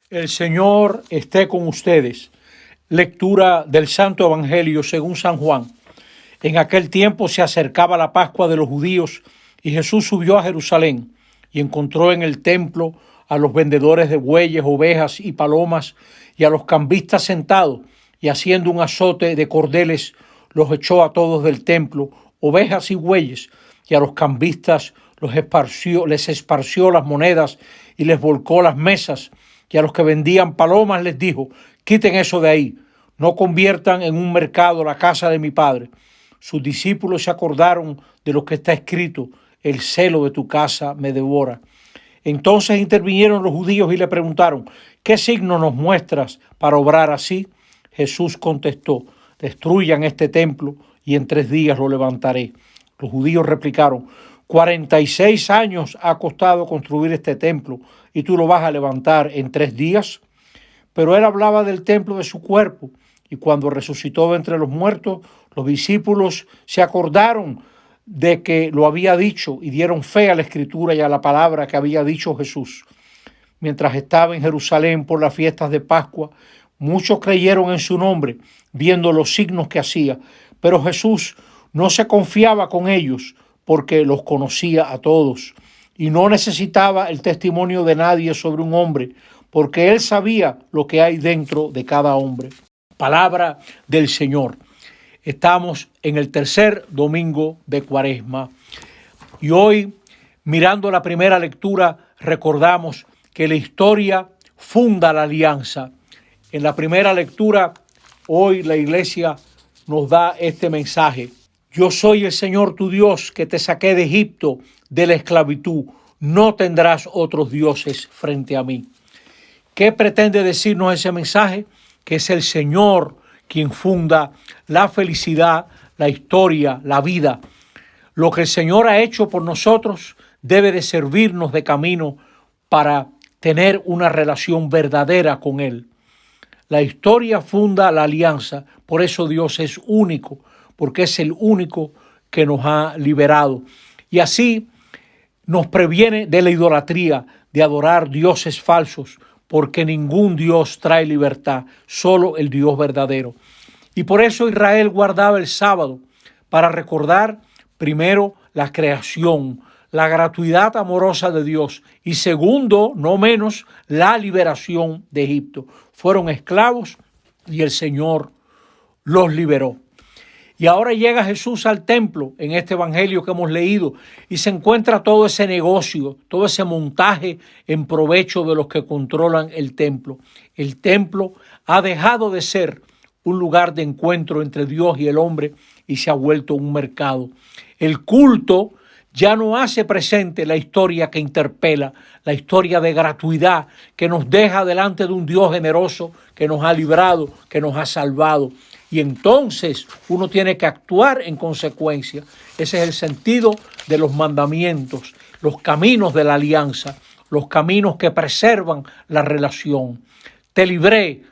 El Señor esté con ustedes. Lectura del Santo Evangelio según San Juan. En aquel tiempo se acercaba la Pascua de los judíos y Jesús subió a Jerusalén y encontró en el templo a los vendedores de bueyes, ovejas y palomas y a los cambistas sentados, y haciendo un azote de cordeles los echó a todos del templo, ovejas y bueyes, y a los cambistas les esparció las monedas y les volcó las mesas, y a los que vendían palomas les dijo: quiten eso de ahí, no conviertan en un mercado la casa de mi Padre. Sus discípulos se acordaron de lo que está escrito: el celo de tu casa me devora. Entonces intervinieron los judíos y le preguntaron: ¿qué signo nos muestras para obrar así? Jesús contestó: destruyan este templo y en 3 días lo levantaré. Los judíos replicaron: 46 años ha costado construir este templo y tú lo vas a levantar en 3 días. Pero él hablaba del templo de su cuerpo, y cuando resucitó de entre los muertos, los discípulos se acordaron de que lo había dicho y dieron fe a la Escritura y a la palabra que había dicho Jesús. Mientras estaba en Jerusalén por las fiestas de Pascua, muchos creyeron en su nombre, viendo los signos que hacía, pero Jesús no se confiaba con ellos porque los conocía a todos y no necesitaba el testimonio de nadie sobre un hombre, porque él sabía lo que hay dentro de cada hombre. Palabra del Señor. Estamos en el tercer domingo de Cuaresma y hoy, mirando la primera lectura, recordamos que la historia funda la alianza. En la primera lectura, hoy la Iglesia nos da este mensaje: yo soy el Señor tu Dios que te saqué de Egipto, de la esclavitud. No tendrás otros dioses frente a mí. ¿Qué pretende decirnos ese mensaje? Que es el Señor quien funda la felicidad, la historia, la vida. Lo que el Señor ha hecho por nosotros debe de servirnos de camino para tener una relación verdadera con Él. La historia funda la alianza, por eso Dios es único, porque es el único que nos ha liberado. Y así nos previene de la idolatría, de adorar dioses falsos, porque ningún Dios trae libertad, solo el Dios verdadero. Y por eso Israel guardaba el sábado, para recordar primero la creación, la gratuidad amorosa de Dios, y segundo, no menos, la liberación de Egipto. Fueron esclavos y el Señor los liberó. Y ahora llega Jesús al templo en este evangelio que hemos leído y se encuentra todo ese negocio, todo ese montaje en provecho de los que controlan el templo. El templo ha dejado de ser un lugar de encuentro entre Dios y el hombre y se ha vuelto un mercado. El culto ya no hace presente la historia que interpela, la historia de gratuidad que nos deja delante de un Dios generoso que nos ha librado, que nos ha salvado. Y entonces uno tiene que actuar en consecuencia. Ese es el sentido de los mandamientos, los caminos de la alianza, los caminos que preservan la relación. Te libré,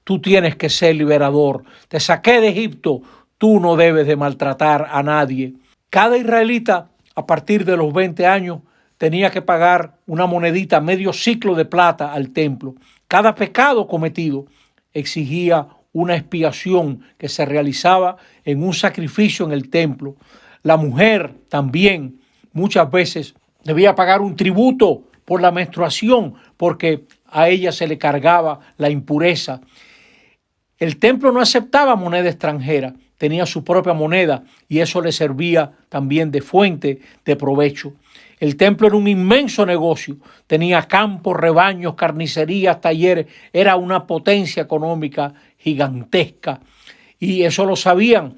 tú tienes que ser liberador. Te saqué de Egipto, tú no debes de maltratar a nadie. Cada israelita, a partir de los 20 años, tenía que pagar una monedita, medio ciclo de plata al templo. Cada pecado cometido exigía una expiación que se realizaba en un sacrificio en el templo. La mujer también muchas veces debía pagar un tributo por la menstruación porque a ella se le cargaba la impureza. El templo no aceptaba moneda extranjera, tenía su propia moneda y eso le servía también de fuente de provecho. El templo era un inmenso negocio, tenía campos, rebaños, carnicerías, talleres, era una potencia económica gigantesca y eso lo sabían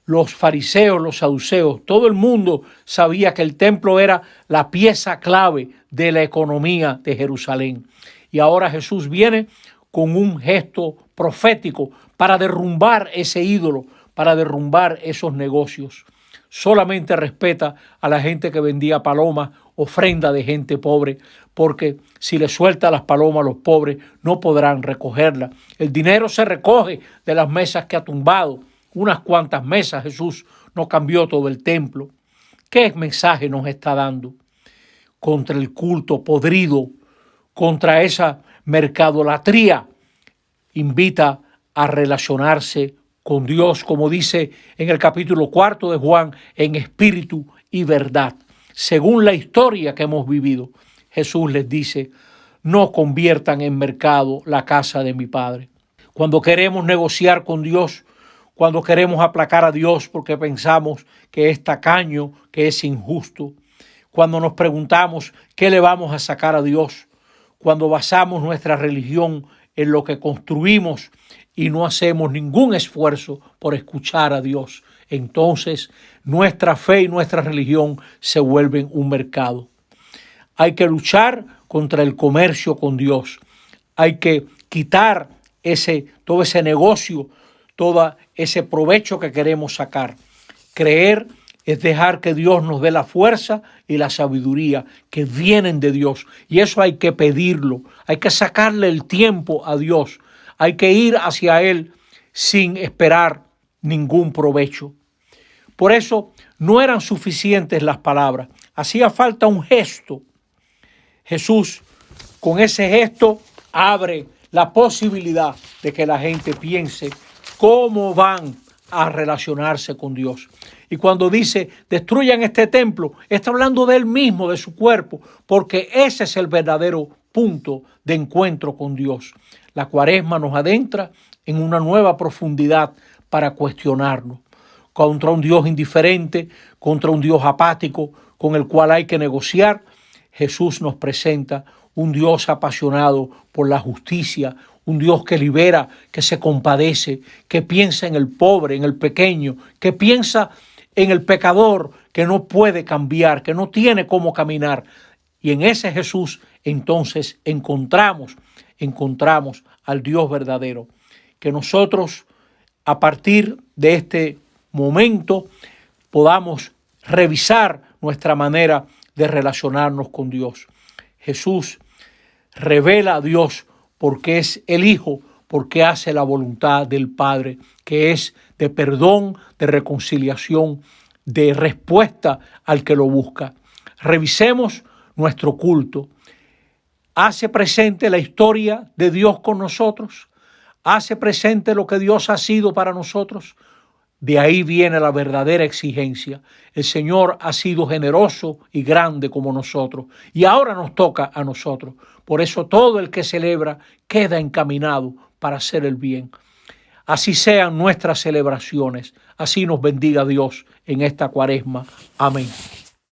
los fariseos, los saduceos. Todo el mundo sabía que el templo era la pieza clave de la economía de Jerusalén. Y ahora Jesús viene con un gesto profético para derrumbar ese ídolo, para derrumbar esos negocios. Solamente respeta a la gente que vendía palomas, ofrenda de gente pobre, porque si le suelta las palomas a los pobres no podrán recogerlas. El dinero se recoge de las mesas que ha tumbado. Unas cuantas mesas. Jesús no cambió todo el templo. ¿Qué mensaje nos está dando? Contra el culto podrido, contra esa mercadolatría. Invita a relacionarse con Dios, como dice en el capítulo 4 de Juan, en espíritu y verdad. Según la historia que hemos vivido, Jesús les dice: no conviertan en mercado la casa de mi Padre. Cuando queremos negociar con Dios, cuando queremos aplacar a Dios porque pensamos que es tacaño, que es injusto, cuando nos preguntamos qué le vamos a sacar a Dios, cuando basamos nuestra religión en lo que construimos y no hacemos ningún esfuerzo por escuchar a Dios, entonces nuestra fe y nuestra religión se vuelven un mercado. Hay que luchar contra el comercio con Dios. Hay que quitar todo ese negocio, todo ese provecho que queremos sacar. Creer es dejar que Dios nos dé la fuerza y la sabiduría que vienen de Dios. Y eso hay que pedirlo. Hay que sacarle el tiempo a Dios. Hay que ir hacia Él sin esperar ningún provecho. Por eso no eran suficientes las palabras. Hacía falta un gesto. Jesús, con ese gesto, abre la posibilidad de que la gente piense cómo van a relacionarse con Dios. Y cuando dice, destruyan este templo, está hablando de Él mismo, de su cuerpo, porque ese es el verdadero punto de encuentro con Dios. La Cuaresma nos adentra en una nueva profundidad para cuestionarnos contra un Dios indiferente, contra un Dios apático con el cual hay que negociar. Jesús nos presenta un Dios apasionado por la justicia, un Dios que libera, que se compadece, que piensa en el pobre, en el pequeño, que piensa en el pecador que no puede cambiar, que no tiene cómo caminar. Y en ese Jesús entonces encontramos al Dios verdadero. Que nosotros a partir de este momento podamos revisar nuestra manera de relacionarnos con Dios. Jesús revela a Dios porque es el Hijo, porque hace la voluntad del Padre, que es de perdón, de reconciliación, de respuesta al que lo busca. Revisemos nuestro culto. ¿Hace presente la historia de Dios con nosotros? ¿Hace presente lo que Dios ha sido para nosotros? De ahí viene la verdadera exigencia. El Señor ha sido generoso y grande como nosotros, y ahora nos toca a nosotros. Por eso todo el que celebra queda encaminado para hacer el bien. Así sean nuestras celebraciones. Así nos bendiga Dios en esta Cuaresma. Amén.